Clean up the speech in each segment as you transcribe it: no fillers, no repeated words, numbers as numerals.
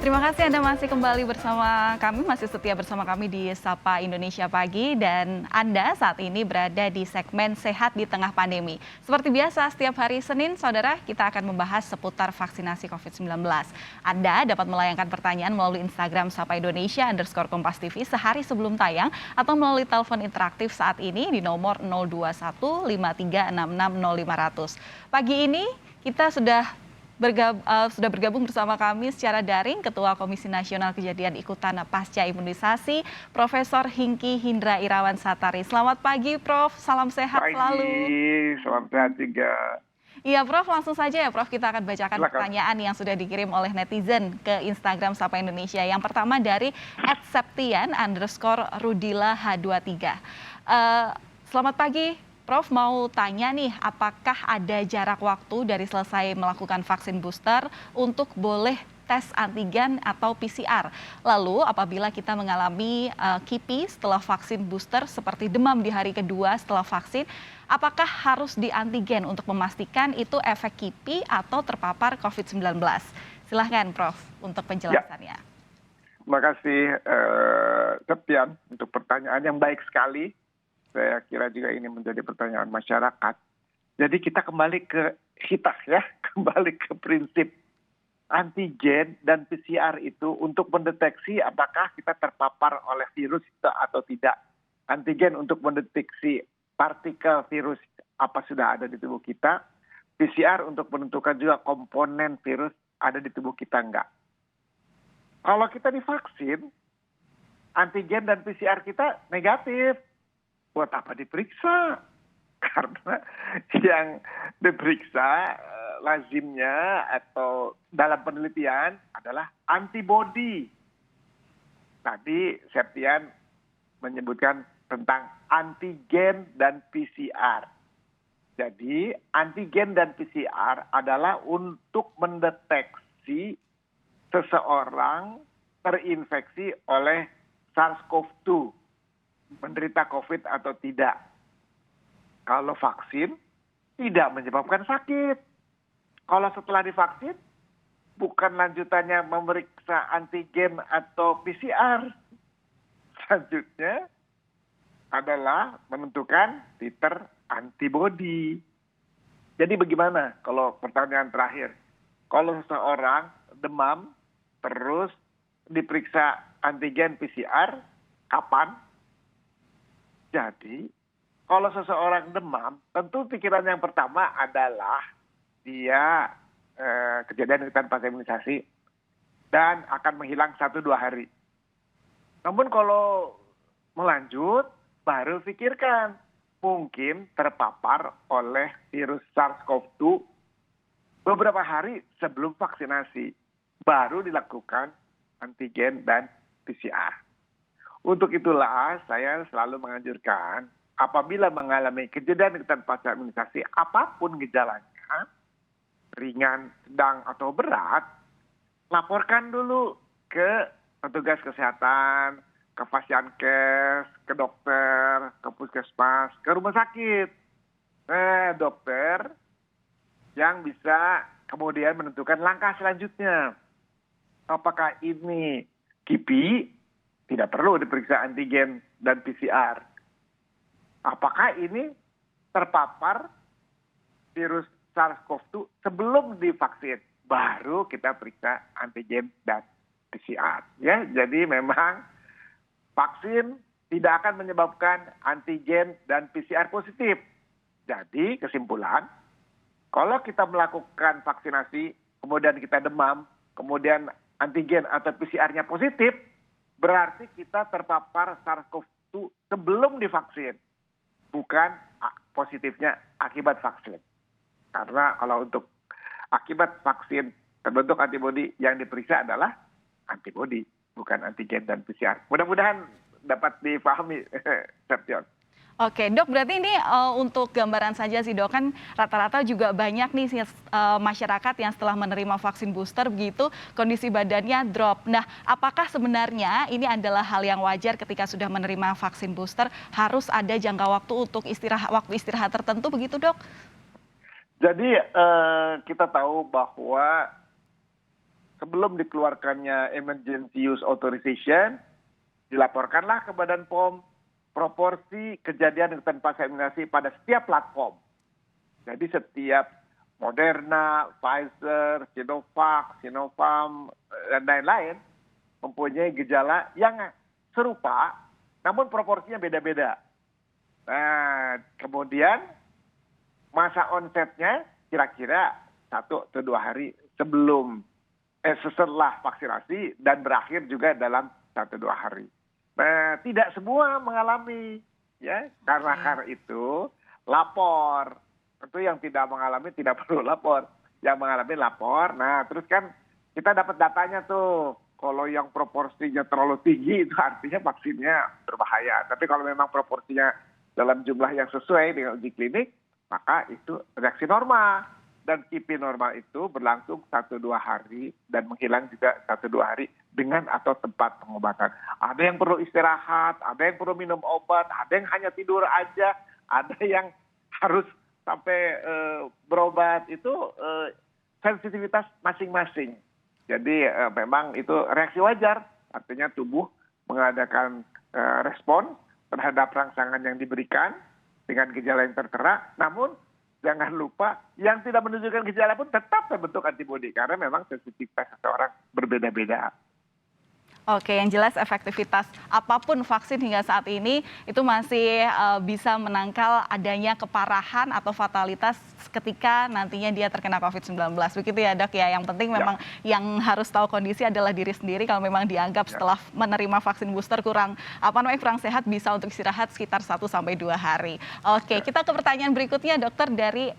Terima kasih Anda masih kembali bersama kami, masih setia bersama kami di Sapa Indonesia Pagi dan Anda saat ini berada di segmen Sehat di Tengah Pandemi. Seperti biasa, setiap hari Senin, saudara, kita akan membahas seputar vaksinasi COVID-19. Anda dapat melayangkan pertanyaan melalui Instagram Sapa Indonesia _Kompas TV sehari sebelum tayang atau melalui telepon interaktif saat ini di nomor 021 5366 0500. Pagi ini kita sudah bergabung bersama kami secara daring Ketua Komisi Nasional Kejadian Ikutan Pasca Imunisasi, Profesor Hingki Hindra Irawan Satari. Selamat pagi, Prof. Salam sehat selalu. Salam sehat juga. Iya, Prof. Langsung saja ya, Prof. Kita akan bacakan Silakan. pertanyaan yang sudah dikirim oleh netizen ke Instagram Sapa Indonesia. Yang pertama dari @septian_rudila H23. Selamat pagi, Prof, mau tanya nih, apakah ada jarak waktu dari selesai melakukan vaksin booster untuk boleh tes antigen atau PCR? Lalu apabila kita mengalami KIPI setelah vaksin booster seperti demam di hari kedua setelah vaksin, apakah harus di antigen untuk memastikan itu efek KIPI atau terpapar COVID-19? Silahkan Prof untuk penjelasannya. Terima kasih Septian untuk pertanyaan yang baik sekali. Saya kira juga ini menjadi pertanyaan masyarakat. Jadi kita kembali ke kembali ke prinsip antigen dan PCR itu untuk mendeteksi apakah kita terpapar oleh virus atau tidak. Antigen untuk mendeteksi partikel virus apa sudah ada di tubuh kita. PCR untuk menentukan juga komponen virus ada di tubuh kita enggak. Kalau kita divaksin, antigen dan PCR kita negatif. Buat apa diperiksa? Karena yang diperiksa lazimnya atau dalam penelitian adalah antibodi. Tadi Septian menyebutkan tentang antigen dan PCR. Jadi antigen dan PCR adalah untuk mendeteksi seseorang terinfeksi oleh SARS-CoV-2. Menderita COVID atau tidak. Kalau vaksin tidak menyebabkan sakit. Kalau setelah divaksin bukan lanjutannya memeriksa antigen atau PCR. Selanjutnya adalah menentukan titer antibodi. Jadi bagaimana kalau pertanyaan terakhir? Kalau seseorang demam terus diperiksa antigen PCR, kapan? Jadi, kalau seseorang demam, tentu pikiran yang pertama adalah dia kejadian ikutan pasca imunisasi dan akan menghilang 1-2 hari. Namun kalau melanjut, baru pikirkan mungkin terpapar oleh virus SARS-CoV-2 beberapa hari sebelum vaksinasi. Baru dilakukan antigen dan PCR. Untuk itulah saya selalu menganjurkan apabila mengalami kejadian ikutan pasca imunisasi apapun gejalanya, ringan, sedang atau berat, laporkan dulu ke petugas kesehatan, ke Fasiankes, ke dokter, ke puskesmas, ke rumah sakit. Dokter yang bisa kemudian menentukan langkah selanjutnya. Apakah ini KIPI? Tidak perlu diperiksa antigen dan PCR. Apakah ini terpapar virus SARS-CoV-2 sebelum divaksin? Baru kita periksa antigen dan PCR. Ya, jadi memang vaksin tidak akan menyebabkan antigen dan PCR positif. Jadi kesimpulan, kalau kita melakukan vaksinasi, kemudian kita demam, kemudian antigen atau PCR-nya positif, berarti kita terpapar SARS-CoV-2 sebelum divaksin, bukan positifnya akibat vaksin. Karena kalau untuk akibat vaksin terbentuk antibodi, yang diperiksa adalah antibodi, bukan antigen dan PCR. Mudah-mudahan dapat dipahami, Septian. Oke, Dok, berarti ini untuk gambaran saja sih, Dok, kan rata-rata juga banyak nih masyarakat yang setelah menerima vaksin booster begitu kondisi badannya drop. Nah, apakah sebenarnya ini adalah hal yang wajar ketika sudah menerima vaksin booster harus ada jangka waktu untuk waktu istirahat tertentu begitu, Dok? Jadi kita tahu bahwa sebelum dikeluarkannya emergency use authorization, dilaporkanlah ke Badan POM proporsi kejadian ikutan vaksinasi pada setiap platform. Jadi setiap Moderna, Pfizer, Sinovac, Sinopharm, dan lain-lain mempunyai gejala yang serupa, namun proporsinya beda-beda. Nah, kemudian masa onsetnya kira-kira 1 atau 2 hari setelah vaksinasi dan berakhir juga dalam 1-2 hari. Nah, tidak semua mengalami, ya, karena itu lapor. Tentu yang tidak mengalami tidak perlu lapor. Yang mengalami lapor. Nah, terus kan kita dapat datanya tuh. Kalau yang proporsinya terlalu tinggi itu artinya vaksinnya berbahaya. Tapi kalau memang proporsinya dalam jumlah yang sesuai dengan uji klinik, maka itu reaksi normal. Dan KIPI normal itu berlangsung 1-2 hari dan menghilang juga 1-2 hari dengan atau tempat pengobatan. Ada yang perlu istirahat, ada yang perlu minum obat, ada yang hanya tidur aja, ada yang harus sampai berobat. Itu sensitivitas masing-masing. Jadi memang itu reaksi wajar, artinya tubuh mengadakan respon terhadap rangsangan yang diberikan dengan gejala yang tertera. Namun jangan lupa yang tidak menunjukkan gejala pun tetap terbentuk antibodi karena memang sensitivitas seseorang berbeda-beda. Oke, yang jelas efektivitas apapun vaksin hingga saat ini itu masih bisa menangkal adanya keparahan atau fatalitas ketika nantinya dia terkena COVID-19. Begitu ya dok ya, yang penting memang yang harus tahu kondisi adalah diri sendiri. Kalau memang dianggap setelah menerima vaksin booster kurang sehat, bisa untuk istirahat sekitar 1-2 hari. Oke, kita ke pertanyaan berikutnya dokter dari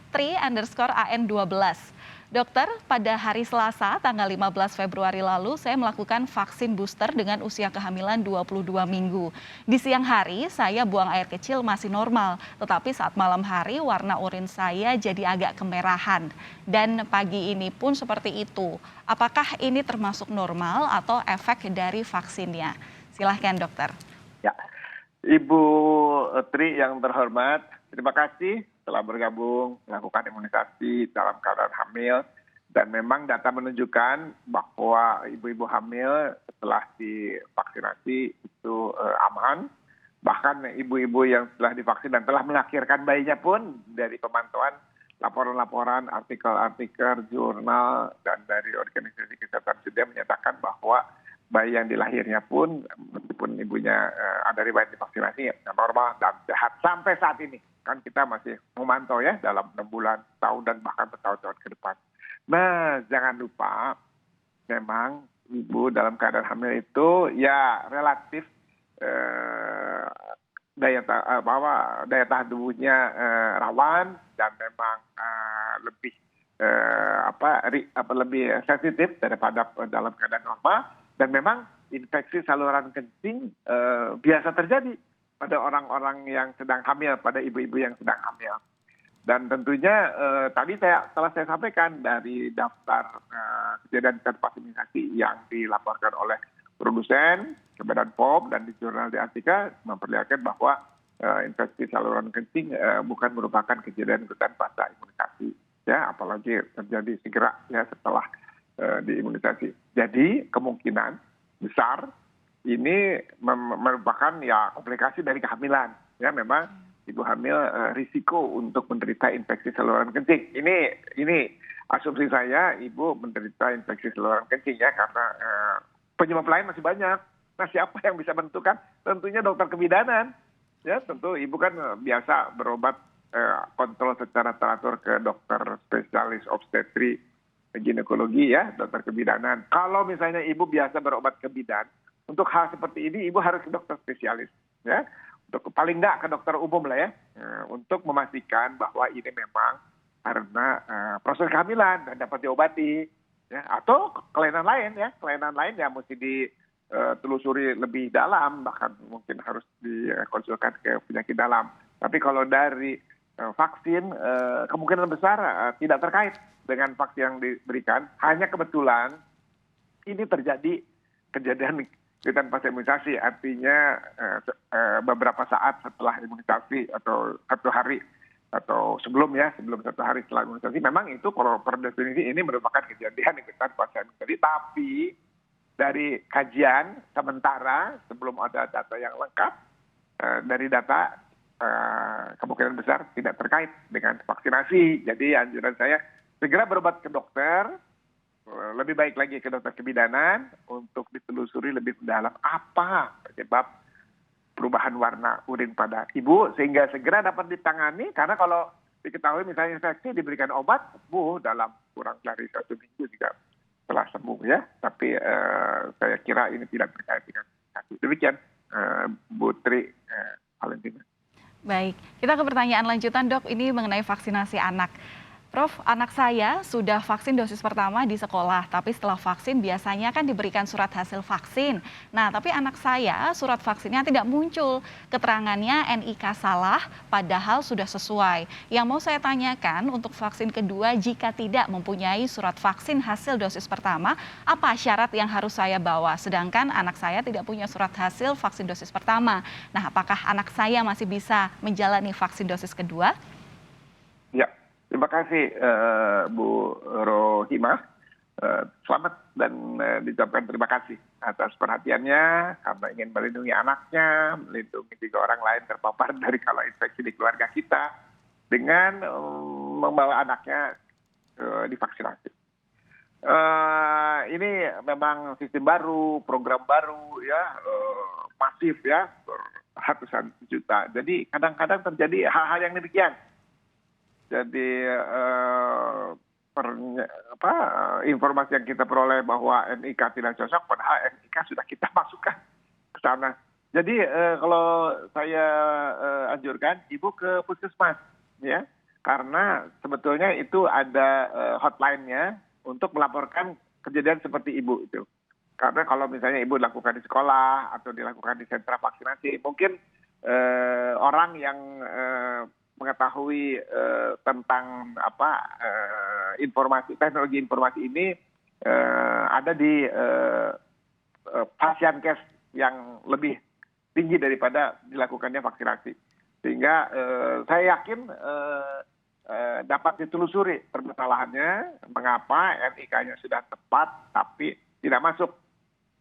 @tri_an12. Dokter, pada hari Selasa tanggal 15 Februari lalu saya melakukan vaksin booster dengan usia kehamilan 22 minggu. Di siang hari saya buang air kecil masih normal, tetapi saat malam hari warna urin saya jadi agak kemerahan. Dan pagi ini pun seperti itu. Apakah ini termasuk normal atau efek dari vaksinnya? Silahkan dokter. Ya, Ibu Tri yang terhormat, terima kasih telah bergabung melakukan imunisasi dalam keadaan hamil. Dan memang data menunjukkan bahwa ibu-ibu hamil setelah divaksinasi itu aman. Bahkan ibu-ibu yang telah divaksin dan telah melahirkan bayinya pun dari pemantauan laporan-laporan, artikel-artikel, jurnal, dan dari organisasi kesehatan sudah menyatakan bahwa bayi yang dilahirnya pun, meskipun ibunya ada riwayat divaksinasi, normal dan sehat sampai saat ini. Kan kita masih memantau ya dalam 6 bulan, tahun, dan bahkan bertahun-tahun ke depan. Nah, jangan lupa memang ibu dalam keadaan hamil itu ya relatif daya tahan tubuhnya rawan dan memang lebih lebih sensitif daripada dalam keadaan normal. Dan memang infeksi saluran kencing biasa terjadi pada orang-orang yang sedang hamil, pada ibu-ibu yang sedang hamil. Dan tentunya tadi telah saya sampaikan dari daftar kejadian vaksinasi yang dilaporkan oleh produsen ke Badan POM dan di jurnal di artikel memperlihatkan bahwa infeksi saluran kencing bukan merupakan kejadian ikutan pasca imunisasi, ya, apalagi terjadi segera ya setelah diimunisasi. Jadi kemungkinan besar ini merupakan ya komplikasi dari kehamilan. Ya, memang ibu hamil risiko untuk menderita infeksi saluran kencing. Ini asumsi saya, ibu menderita infeksi saluran kencing ya, karena penyebab lain masih banyak. Nah, siapa yang bisa menentukan? Tentunya dokter kebidanan. Ya, tentu ibu kan biasa berobat kontrol secara teratur ke dokter spesialis obstetri ginekologi ya, dokter kebidanan. Kalau misalnya ibu biasa berobat ke bidan, untuk hal seperti ini ibu harus ke dokter spesialis ya. Untuk paling enggak ke dokter umum lah ya, untuk memastikan bahwa ini memang karena proses kehamilan dan dapat diobati ya, atau kelainan lain yang mesti ditelusuri lebih dalam, bahkan mungkin harus dikonsulkan ke penyakit dalam. Tapi kalau dari vaksin kemungkinan besar tidak terkait dengan vaksin yang diberikan, hanya kebetulan ini terjadi kejadian ikutan pasca imunisasi, artinya beberapa saat setelah imunisasi atau 1 hari atau sebelum 1 hari setelah imunisasi, memang itu kalau per definisi ini merupakan kejadian ikutan pasca imunisasi. Tapi dari kajian sementara sebelum ada data yang lengkap, dari data kemungkinan besar tidak terkait dengan vaksinasi. Jadi anjuran saya segera berobat ke dokter, lebih baik lagi ke dokter kebidanan untuk ditelusuri lebih mendalam apa penyebab perubahan warna urin pada ibu sehingga segera dapat ditangani, karena kalau diketahui misalnya infeksi diberikan obat sembuh dalam kurang dari 1 minggu juga telah sembuh ya. Tapi saya kira ini tidak terkait dengan vaksinasi. Demikian Bu Tri Valentina. Baik, kita ke pertanyaan lanjutan dok, ini mengenai vaksinasi anak. Prof, anak saya sudah vaksin dosis pertama di sekolah, tapi setelah vaksin biasanya kan diberikan surat hasil vaksin. Nah, tapi anak saya surat vaksinnya tidak muncul. Keterangannya NIK salah, padahal sudah sesuai. Yang mau saya tanyakan untuk vaksin kedua, jika tidak mempunyai surat vaksin hasil dosis pertama, apa syarat yang harus saya bawa? Sedangkan anak saya tidak punya surat hasil vaksin dosis pertama. Nah, apakah anak saya masih bisa menjalani vaksin dosis kedua? Ya. Terima kasih Bu Rohimah. Selamat dan diucapkan terima kasih atas perhatiannya karena ingin melindungi anaknya, melindungi juga orang lain terpapar dari kalau infeksi di keluarga kita dengan membawa anaknya divaksinasi. Ini memang sistem baru, program baru ya, masif ya, ratusan juta. Jadi kadang-kadang terjadi hal-hal yang demikian. Jadi informasi yang kita peroleh bahwa NIK tidak cocok, padahal NIK sudah kita masukkan ke sana. Jadi kalau saya anjurkan ibu ke puskesmas, ya, karena sebetulnya itu ada hotline-nya untuk melaporkan kejadian seperti ibu itu. Karena kalau misalnya ibu dilakukan di sekolah atau dilakukan di sentra vaksinasi, mungkin orang yang mengetahui tentang informasi teknologi informasi ini ada di pasienkes yang lebih tinggi daripada dilakukannya vaksinasi, sehingga saya yakin dapat ditelusuri permasalahannya mengapa NIK-nya sudah tepat tapi tidak masuk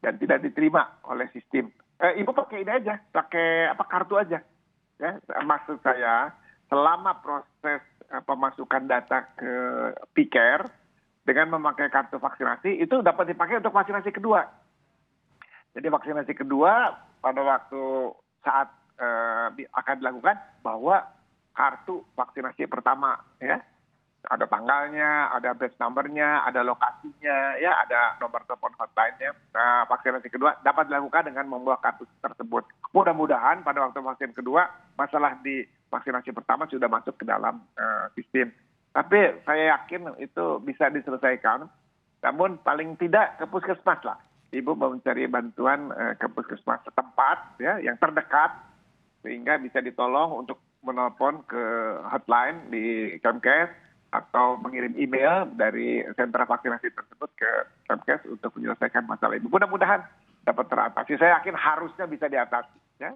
dan tidak diterima oleh sistem. Ibu pakai ini aja, pakai kartu aja, ya. Maksud saya, selama proses pemasukan data ke PCare dengan memakai kartu vaksinasi itu dapat dipakai untuk vaksinasi kedua. Jadi vaksinasi kedua pada waktu saat akan dilakukan bawa kartu vaksinasi pertama, ya, ada tanggalnya, ada batch number-nya, ada lokasinya, ya, ada nomor telepon hotline-nya. Nah, vaksinasi kedua dapat dilakukan dengan membawa kartu tersebut. Mudah-mudahan pada waktu vaksin kedua masalah di vaksinasi pertama sudah masuk ke dalam sistem. Tapi saya yakin itu bisa diselesaikan. Namun paling tidak ke puskesmas lah. Ibu mencari bantuan ke puskesmas setempat, ya, yang terdekat, sehingga bisa ditolong untuk menelpon ke hotline di Kemkes atau mengirim email dari sentra vaksinasi tersebut ke Kemkes untuk menyelesaikan masalah ibu. Mudah-mudahan dapat teratasi. Saya yakin harusnya bisa diatasi, ya.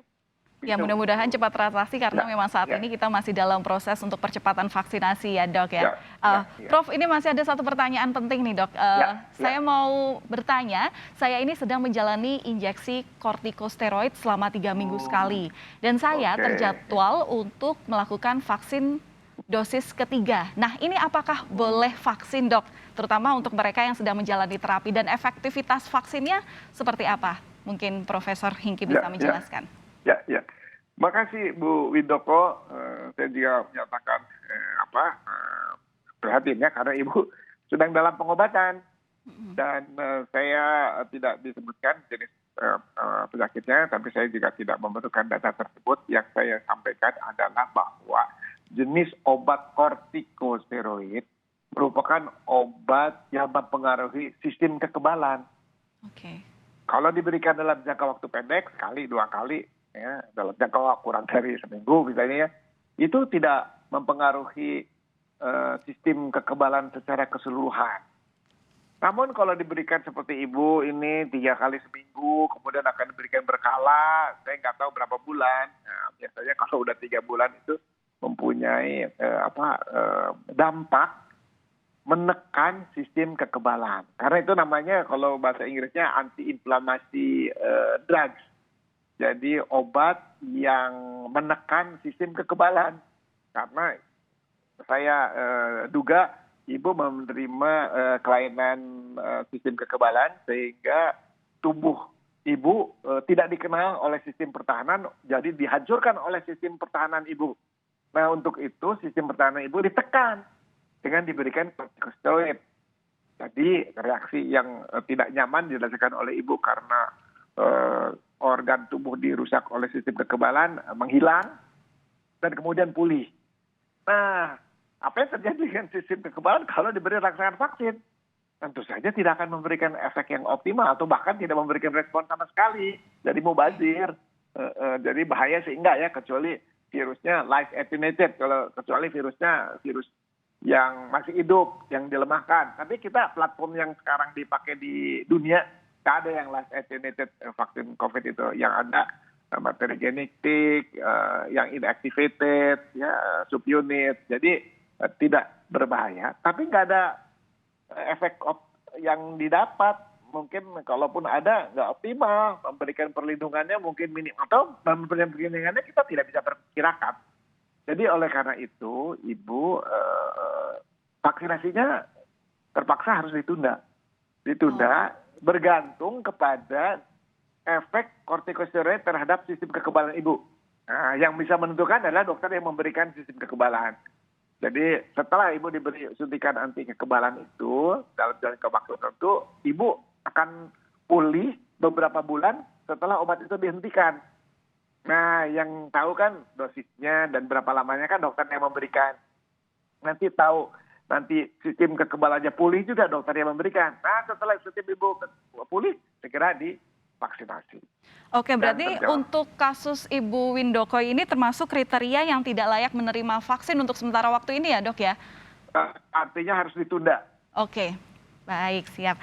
Ya, mudah-mudahan cepat teratasi karena memang saat ini kita masih dalam proses untuk percepatan vaksinasi ya dok ya. Prof, ini masih ada satu pertanyaan penting nih dok. Saya mau bertanya, saya ini sedang menjalani injeksi kortikosteroid selama 3 minggu sekali. Dan saya terjadwal untuk melakukan vaksin dosis ketiga. Nah, ini apakah boleh vaksin dok? Terutama untuk mereka yang sedang menjalani terapi, dan efektivitas vaksinnya seperti apa? Mungkin Profesor Hingki bisa menjelaskan. Ya. Makasih Bu Windoko. Saya juga menyatakan prihatinnya karena Ibu sedang dalam pengobatan dan saya tidak disebutkan jenis penyakitnya, tapi saya juga tidak memerlukan data tersebut. Yang saya sampaikan adalah bahwa jenis obat kortikosteroid merupakan obat yang mempengaruhi sistem kekebalan. Kalau diberikan dalam jangka waktu pendek, sekali, 2 kali, ya, dalam jangka waktu kurang dari seminggu misalnya, itu tidak mempengaruhi sistem kekebalan secara keseluruhan. Namun kalau diberikan seperti Ibu ini 3 kali seminggu, kemudian akan diberikan berkala, saya nggak tahu berapa bulan. Nah, biasanya kalau udah 3 bulan itu mempunyai dampak menekan sistem kekebalan. Karena itu namanya kalau bahasa Inggrisnya anti-inflamasi drugs. Jadi obat yang menekan sistem kekebalan. Karena saya duga ibu menerima kelainan sistem kekebalan sehingga tubuh ibu tidak dikenal oleh sistem pertahanan, jadi dihancurkan oleh sistem pertahanan ibu. Nah, untuk itu sistem pertahanan ibu ditekan dengan diberikan kortikosteroid. Jadi reaksi yang tidak nyaman dirasakan oleh ibu karena organ tubuh dirusak oleh sistem kekebalan menghilang dan kemudian pulih. Nah, apa yang terjadi dengan sistem kekebalan kalau diberi rangsangan vaksin? Tentu saja tidak akan memberikan efek yang optimal atau bahkan tidak memberikan respon sama sekali. Jadi mubazir. Jadi bahaya sih enggak ya, kecuali virusnya live attenuated. Kecuali virusnya virus yang masih hidup, yang dilemahkan. Tapi kita platform yang sekarang dipakai di dunia, tidak ada yang live attenuated vaksin COVID itu. Yang ada materi genetik, yang inactivated, ya, subunit. Jadi tidak berbahaya. Tapi nggak ada efek yang didapat. Mungkin kalaupun ada nggak optimal, memberikan perlindungannya mungkin minim, atau memberikan perlindungannya kita tidak bisa perkirakan. Jadi oleh karena itu ibu vaksinasinya terpaksa harus ditunda bergantung kepada efek kortikosteroid terhadap sistem kekebalan ibu. Nah, yang bisa menentukan adalah dokter yang memberikan sistem kekebalan. Jadi setelah ibu diberi suntikan anti kekebalan itu dalam jangka waktu tertentu, ibu akan pulih beberapa bulan setelah obat itu dihentikan. Nah, yang tahu kan dosisnya dan berapa lamanya kan dokter yang memberikan. Nanti sistem kekebalannya pulih juga dokter yang memberikan. Nah, setelah sistem ibu pulih, segera divaksinasi. Oke, berarti untuk kasus Ibu Windoko ini termasuk kriteria yang tidak layak menerima vaksin untuk sementara waktu ini ya, Dok ya? Artinya harus ditunda. Oke, baik, siap.